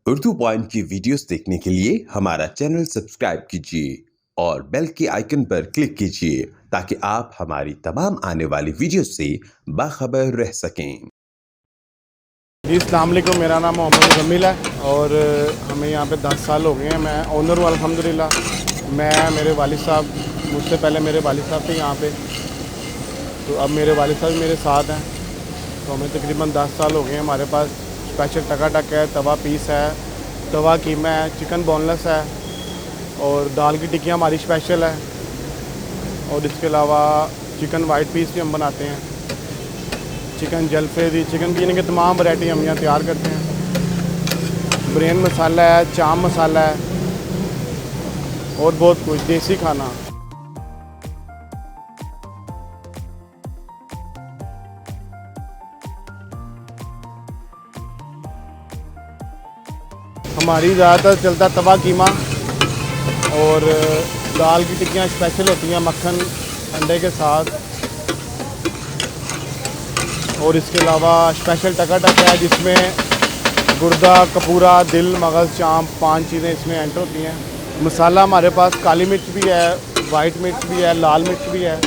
Urdu point की videos देखने के लिए हमारा चैनल सब्सक्राइब कीजिए और बेल के आइकन पर क्लिक कीजिए ताकि आप हमारी तमाम आने वाली वीडियोस से बाखबर रह सकें। जी अस्सलाम वालेकुम, मेरा नाम मोहम्मद मुज़म्मिल है और हमें यहाँ पे 10 साल हो गए हैं। मैं ओनर हूँ अल्हम्दुलिल्लाह। मेरे वालिद साहब, मुझसे पहले मेरे वालिद साहब थे यहाँ पे, तो अब मेरे वालिद साहब मेरे साथ हैं। तो हमें तकरीबन 10 साल हो गए हैं। हमारे पास स्पेशल टकाटक है, तवा पीस है, तवा कीमा है, चिकन बोनलेस है और दाल की टिक्कियाँ हमारी स्पेशल है। और इसके अलावा चिकन वाइट पीस भी हम बनाते हैं, चिकन जलफेदी, चिकन की यानी कि तमाम वैरायटी हम यहाँ तैयार करते हैं। ब्रेन मसाला है, चाम मसाला है और बहुत कुछ देसी खाना। हमारी ज़्यादातर चलता तवा कीमा और दाल की टिक्कियाँ स्पेशल होती हैं मक्खन अंडे के साथ। और इसके अलावा स्पेशल टकाटक है जिसमें गुर्दा, कपूरा, दिल, मगज़, चाँप 5 चीज़ें इसमें एंटर होती हैं। मसाला हमारे पास काली मिर्च भी है, वाइट मिर्च भी है, लाल मिर्च भी है,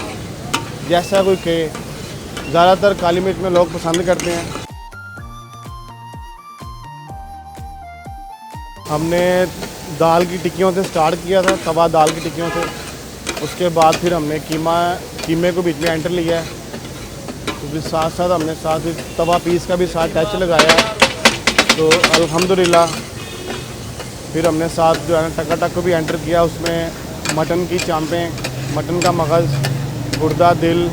जैसा कोई कहे। ज़्यादातर काली मिर्च में लोग पसंद करते हैं। हमने दाल की टिक्कियों से स्टार्ट किया था, तवा दाल की टिक्कियों से। उसके बाद फिर हमने कीमे को बीच में एंटर लिया है। तो फिर साथ साथ हमने तवा पीस का भी साथ टच लगाया। तो अल्हम्दुलिल्लाह फिर हमने साथ जो है ना टकाटक को भी एंटर किया। उसमें मटन की चांपें, मटन का मगज़, गुर्दा, दिल।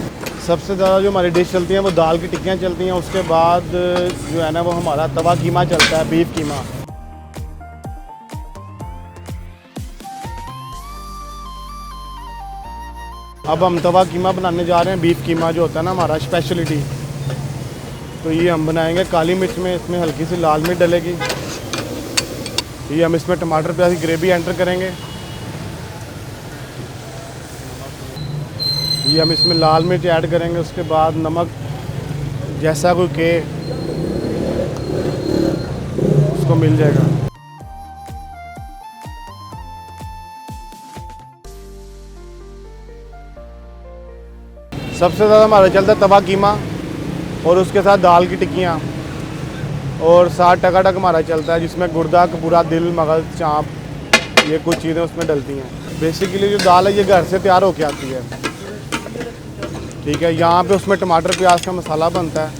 सबसे ज़्यादा जो हमारी डिश चलती हैं वो दाल की टिक्कियाँ चलती हैं। उसके बाद जो है ना वो हमारा तवा कीमा चलता है, बीफ कीमा। अब हम तवा कीमा बनाने जा रहे हैं। बीफ कीमा जो होता है ना हमारा स्पेशलिटी, तो ये हम बनाएंगे काली मिर्च में। इसमें हल्की सी लाल मिर्च डलेगी। ये हम इसमें टमाटर प्याज की ग्रेवी एंटर करेंगे। ये हम इसमें लाल मिर्च ऐड करेंगे। उसके बाद नमक जैसा कोई के उसको मिल जाएगा। सबसे ज़्यादा हमारा चलता है तवा कीमा और उसके साथ दाल की टिक्कियाँ और साथ टकाटक हमारा चलता है जिसमें गुर्दा, कपूरा, दिल, मगज़, चाँप, ये कुछ चीज़ें उसमें डलती हैं। बेसिकली जो दाल है ये घर से तैयार होके आती है, ठीक है। यहाँ पे उसमें टमाटर प्याज का मसाला बनता है,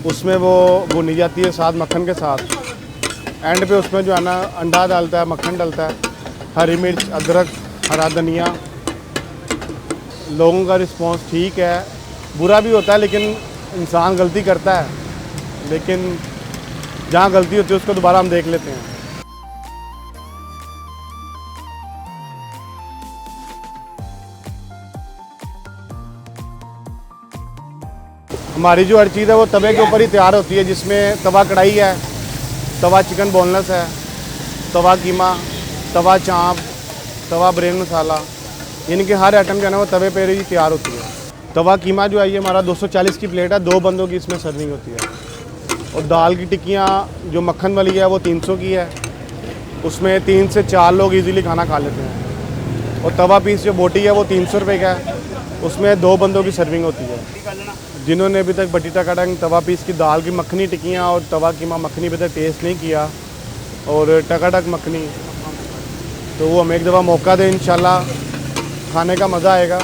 उसमें वो भुनी जाती है साथ मक्खन के साथ। एंड पे उसमें जो है ना अंडा डालता है, मक्खन डलता है, हरी मिर्च, अदरक, हरा धनिया। लोगों का रिस्पांस ठीक है, बुरा भी होता है, लेकिन इंसान गलती करता है, लेकिन जहाँ गलती होती है उसको दोबारा हम देख लेते हैं। हमारी जो हर चीज़ है वो तवे के ऊपर ही तैयार होती है, जिसमें तवा कढ़ाई है, तवा चिकन बोनलेस है, तवा कीमा, तवा चाँप, तवा ब्रेन मसाला, यानी कि हर आइटम जो है ना वो तवे पर ही तैयार होती है। तवा कीमा जो है ये हमारा 240 की प्लेट है, 2 बंदों की इसमें सर्विंग होती है। और दाल की टिक्कियाँ जो मक्खन वाली है वो 300 की है, उसमें 3 से 4 लोग इजीली खाना खा लेते हैं। और तवा पीस जो बोटी है वो 300 रुपये का है, उसमें 2 बंदों की सर्विंग होती है। जिन्होंने अभी तक बटी टकाटक तवा पीस की दाल की मखनी टिक्कियाँ और तवा कीमा मखनी अभी तक टेस्ट नहीं किया और टकाटक मखनी, तो वो हमें एक दफ़ा मौका दें, इंशाल्लाह खाने का मज़ा आएगा।